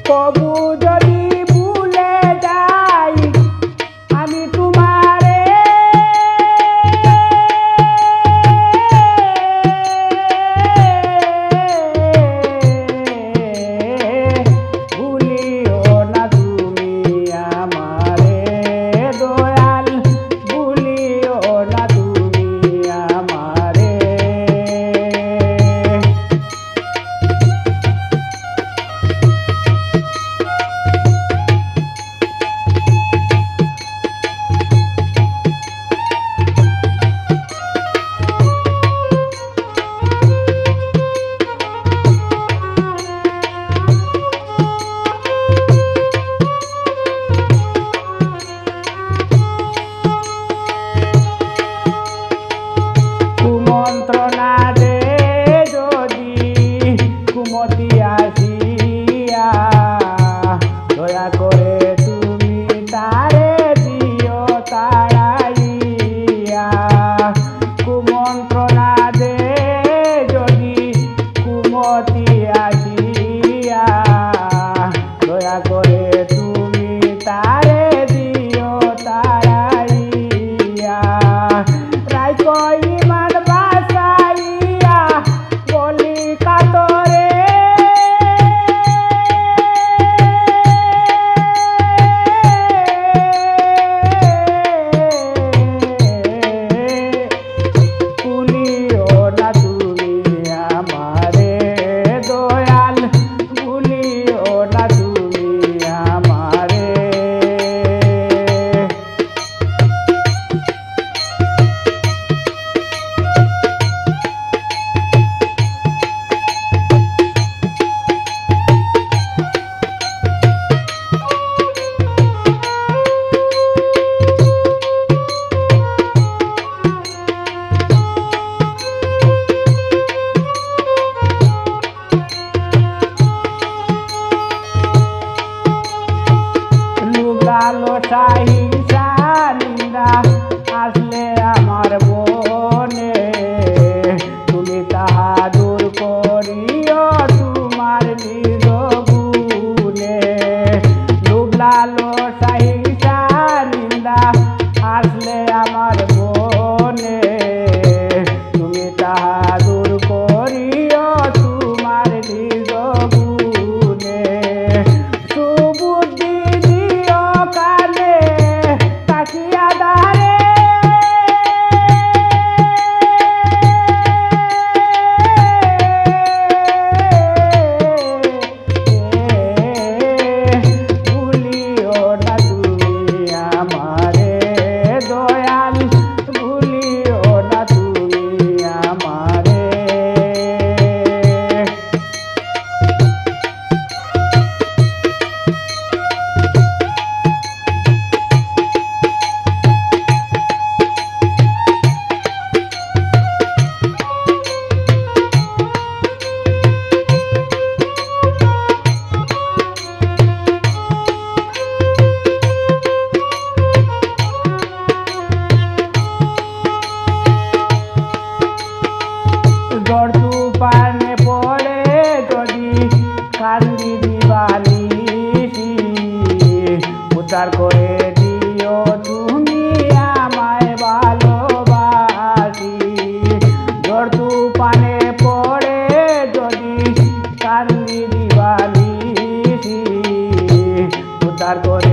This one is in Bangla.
কবু যদি ভুলে যাই আমি তোমারে ভুলিও না তুমি আমারে দয়াল ভুলিও না তুমি আমারে কুমন্ত্রণা দে যদি কুমতি আসিয়া দয়া করে তুমি তারে দিও তাড়াইয়া কুমন্ত্রণা দে যদি কুমতি আসিয়া দয়া করে তুমি তারে দিও তাড়াইয়া রাই কই লালসা হিংসা নিন্দা আসলে আমার মনে তুমি তাহা দূর করিও তোমার নিজ গুণে লোভ লালসা হিংসা নিন্দা আসলে আমার মনে তুমি তাহা দূর করিও তোমার নিজ গুণে সুবুদ্ধি পানে পড়ে যদি কান্দি দিবানিসি উদ্ধার করে দিও তুমি আমায় ভালোবাসি ঝড় তুফানে পড়ে যদি কান্দি দিবানিসি উদ্ধার করে